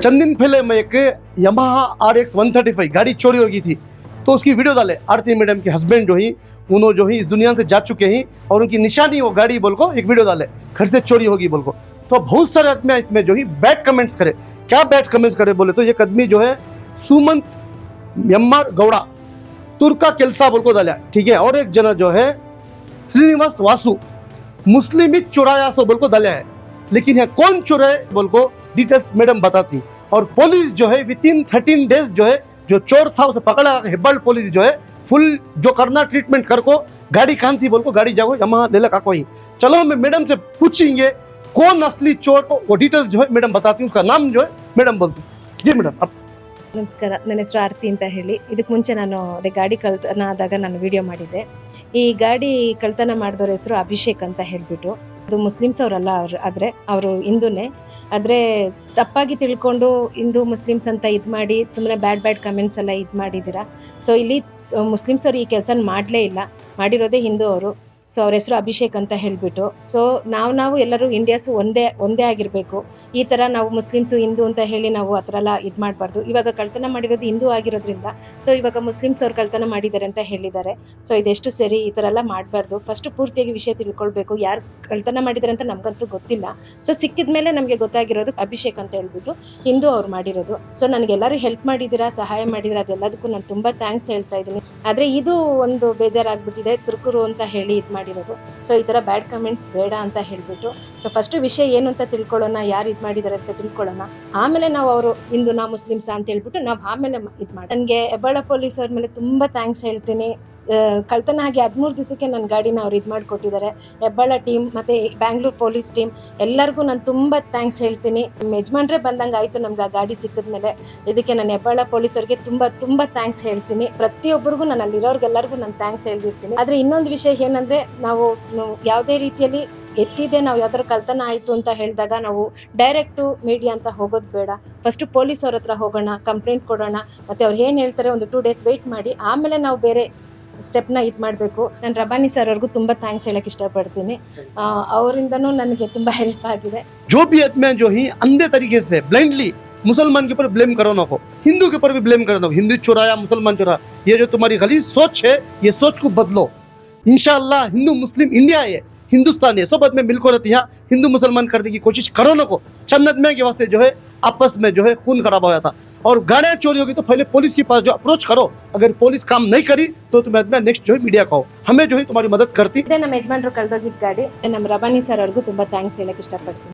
चंद दिन पहले मैं एक Yamaha RX 135 गाड़ी चोरी हो गई थी, तो उसकी वीडियो डाले। आरती मैडम के हस्बैंड जो ही उन्होंने जो ही इस दुनिया से जा चुके हैं और उनकी निशानी वो गाड़ी बोल को एक वीडियो डाले, घर से चोरी होगी बोल को। तो बहुत सारे आदमी इसमें जो ही बैड कमेंट्स करे। क्या बैड कमेंट्स करे बोले तो एक आदमी जो है सुमंत यम्मर गौड़ा तुर्का केल्सा बोल को डाला, ठीक है। और एक जना जो है श्रीनिवास वासु मुस्लिम चुराया सो बोल को डाला है, लेकिन है कौन चुराए बोल को डिटेल्स मैडम बताती। और पुलिस जो है विद इन 13 डेज जो है जो चोर था उसे पकड़ा। हेब्बाल पुलिस जो है फुल जो करना ट्रीटमेंट कर को गाड़ी कहाँ थी बोल को गाड़ी जाओ Yamaha ले लगा कोई। चलो मैं मैडम से पूछेंगे कौन असली चोर को, वो डिटेल्स जो है मैडम बताती हूँ, उसका नाम जो है मैडम बोलती। जी मैडम अब ನಮಸ್ಕಾರ, ನನ್ನ ಹೆಸರು ಆರತಿ ಅಂತ ಹೇಳಿ. ಇದಕ್ಕೆ ಮುಂಚೆ ನಾನು ಅದೇ ಗಾಡಿ ಕಳ್ತನ ಆದಾಗ ನಾನು ವಿಡಿಯೋ ಮಾಡಿದ್ದೆ. ಈ ಗಾಡಿ ಕಳ್ತನ ಮಾಡಿದವ್ರ ಹೆಸರು ಅಭಿಷೇಕ್ ಅಂತ ಹೇಳಿಬಿಟ್ಟು. ಅದು ಮುಸ್ಲಿಮ್ಸ್ ಅವರಲ್ಲ, ಆದರೆ ಅವರು ಹಿಂದೂನೇ. ಆದರೆ ತಪ್ಪಾಗಿ ತಿಳ್ಕೊಂಡು ಹಿಂದೂ ಮುಸ್ಲಿಮ್ಸ್ ಅಂತ ಇದು ಮಾಡಿ ಸುಮ್ಮನೆ ಬ್ಯಾಡ್ ಕಮೆಂಟ್ಸ್ ಎಲ್ಲ ಇದು ಮಾಡಿದ್ದೀರಾ. ಸೊ ಇಲ್ಲಿ ಮುಸ್ಲಿಮ್ಸ್ ಅವರು ಈ ಕೆಲಸ ಮಾಡಲೇ ಇಲ್ಲ, ಮಾಡಿರೋದೇ ಹಿಂದೂ ಅವರು. ಸೊ ಅವ್ರ ಹೆಸರು ಅಭಿಷೇಕ್ ಅಂತ ಹೇಳಿಬಿಟ್ಟು. ಸೊ ನಾವು ಎಲ್ಲರೂ ಇಂಡಿಯಾಸು ಒಂದೇ ಆಗಿರಬೇಕು. ಈ ಥರ ನಾವು ಮುಸ್ಲಿಮ್ಸು ಹಿಂದೂ ಅಂತ ಹೇಳಿ ನಾವು ಆ ಥರ ಎಲ್ಲ ಇದು ಮಾಡಬಾರ್ದು. ಇವಾಗ ಕಳ್ತನ ಮಾಡಿರೋದು ಹಿಂದೂ ಆಗಿರೋದ್ರಿಂದ ಸೊ ಇವಾಗ ಮುಸ್ಲಿಮ್ಸ್ ಅವ್ರು ಕಳ್ತನ ಮಾಡಿದ್ದಾರೆ ಅಂತ ಹೇಳಿದ್ದಾರೆ. ಸೊ ಇದೆಷ್ಟು ಸರಿ, ಈ ಥರ ಎಲ್ಲ ಮಾಡಬಾರ್ದು. ಫಸ್ಟು ಪೂರ್ತಿಯಾಗಿ ವಿಷಯ ತಿಳ್ಕೊಳ್ಬೇಕು, ಯಾರು ಕಳ್ತನ ಮಾಡಿದ್ದಾರೆ ಅಂತ ನಮಗಂತೂ ಗೊತ್ತಿಲ್ಲ. ಸೊ ಸಿಕ್ಕಿದ ಮೇಲೆ ನಮಗೆ ಗೊತ್ತಾಗಿರೋದು ಅಭಿಷೇಕ್ ಅಂತ ಹೇಳ್ಬಿಟ್ಟು ಹಿಂದೂ ಅವ್ರು ಮಾಡಿರೋದು. ಸೊ ನನಗೆಲ್ಲರೂ ಹೆಲ್ಪ್ ಮಾಡಿದ್ದೀರಾ, ಸಹಾಯ ಮಾಡಿದ್ದೀರಾ, ಅದೆಲ್ಲದಕ್ಕೂ ನಾನು ತುಂಬ ಥ್ಯಾಂಕ್ಸ್ ಹೇಳ್ತಾ ಇದ್ದೀನಿ. ಆದರೆ ಇದು ಒಂದು ಬೇಜಾರಾಗ್ಬಿಟ್ಟಿದೆ, ತುರ್ಕರು ಅಂತ ಹೇಳಿ ಇದು ಮಾಡಿರೋದು. ಸೊ ಈ ಥರ ಬ್ಯಾಡ್ ಕಮೆಂಟ್ಸ್ ಬೇಡ ಅಂತ ಹೇಳಿಬಿಟ್ಟು ಸೊ ಫಸ್ಟು ವಿಷಯ ಏನು ಅಂತ ತಿಳ್ಕೊಳ್ಳೋಣ, ಯಾರು ಇದು ಮಾಡಿದ್ದಾರೆ ಅಂತ ತಿಳ್ಕೊಳ್ಳೋಣ. ಆಮೇಲೆ ನಾವು ಅವರು ಹಿಂದೂನಾ ಮುಸ್ಲಿಮ್ಸಾ ಅಂತ ಹೇಳ್ಬಿಟ್ಟು ನಾವು ಆಮೇಲೆ ಇದು ಮಾಡಿ. ನನಗೆ ಹೆಬ್ಬಾಳ ಪೊಲೀಸ್ ಅವ್ರ ಮೇಲೆ ತುಂಬ ಥ್ಯಾಂಕ್ಸ್ ಹೇಳ್ತೀನಿ. ಕಳ್ತನ ಆಗಿ 13 ದಿವಸಕ್ಕೆ ನನ್ನ ಗಾಡಿನ ಅವ್ರು ಇದು ಮಾಡಿಕೊಟ್ಟಿದ್ದಾರೆ. ಹೆಬ್ಬಾಳ ಟೀಮ್ ಮತ್ತು ಬ್ಯಾಂಗ್ಳೂರು ಪೊಲೀಸ್ ಟೀಮ್ ಎಲ್ಲರಿಗೂ ನಾನು ತುಂಬ ಥ್ಯಾಂಕ್ಸ್ ಹೇಳ್ತೀನಿ. ಯಜಮಾನ್ರೇ ಬಂದಂಗೆ ಆಯಿತು ನಮ್ಗೆ ಆ ಗಾಡಿ ಸಿಕ್ಕಿದ್ಮೇಲೆ. ಇದಕ್ಕೆ ನಾನು ಹೆಬ್ಬಾಳ ಪೊಲೀಸರಿಗೆ ತುಂಬ ಥ್ಯಾಂಕ್ಸ್ ಹೇಳ್ತೀನಿ. ಪ್ರತಿಯೊಬ್ಬರಿಗೂ ನಾನು ಅಲ್ಲಿರೋರಿಗೆಲ್ಲರಿಗೂ ನಾನು ಥ್ಯಾಂಕ್ಸ್ ಹೇಳಿರ್ತೀನಿ. ಆದರೆ ಇನ್ನೊಂದು ವಿಷಯ ಏನಂದರೆ, ನಾವು ಯಾವುದೇ ರೀತಿಯಲ್ಲಿ ಎತ್ತಿದೆ ನಾವು ಯಾವ್ದಾರು ಕಳ್ತನ ಆಯಿತು ಅಂತ ಹೇಳಿದಾಗ ನಾವು ಡೈರೆಕ್ಟು ಮೀಡಿಯಾ ಅಂತ ಹೋಗೋದು ಬೇಡ. ಫಸ್ಟು ಪೊಲೀಸ್ ಅವ್ರ ಹತ್ರ ಹೋಗೋಣ, ಕಂಪ್ಲೇಂಟ್ ಕೊಡೋಣ, ಮತ್ತು ಅವ್ರು ಏನು ಹೇಳ್ತಾರೆ ಒಂದು 2 ಡೇಸ್ ವೆಯ್ಟ್ ಮಾಡಿ ಆಮೇಲೆ ನಾವು ಬೇರೆ ಸ್ಟೆಪ್ನ ಇದು ಮಾಡಬೇಕು. ನಾನು ರಬಾನಿ ಸರ್ ಅವ್ರಿಗೂ ತುಂಬ ಥ್ಯಾಂಕ್ಸ್ ಹೇಳಕ್ಕೆ ಇಷ್ಟಪಡ್ತೀನಿ. ಅವರಿಂದನೂ ನನಗೆ ತುಂಬ ಹೆಲ್ಪ್ ಆಗಿದೆ. जो भी आदमी जो ही अंधे तरीके से ब्लाइंडली मुसलमान के ऊपर ब्लेम करो ना को, हिंदू के ऊपर भी ब्लेम करो ना को, हिंदू चुराया मुसलमान चुराया, ये जो तुम्हारी गलीज सोच है ये सोच को बदलो। इंशाअल्लाह हिंदू मुस्लिम इंडिया है, हिंदुस्तान है, सब आदमी मिलकर रहती है। हिंदू मुसलमान करने की कोशिश करो ना को। चंद आदमी के वास्ते जो है आपस में जो है खून खराब हो जाता। और गाड़ियाँ चोरी होगी तो पहले पुलिस के पास जो अप्रोच करो, अगर पुलिस काम नहीं करी तो तुम्हें नेक्स्ट जो है मीडिया कहो, हमें जो है तुम्हारी मदद करती। ನಮ್ಮ ಯಜಮಾನ್ರು ಕಳೆದೋಗಿದ್ದ ಗಾಡಿ, ನಮ್ಮ ರಬಾನಿ ಸರ್ ಅವ್ರಿಗೂ ತುಂಬ ಥ್ಯಾಂಕ್ಸ್ ಹೇಳಕ್ಕೆ ಇಷ್ಟಪಡ್ತೀನಿ.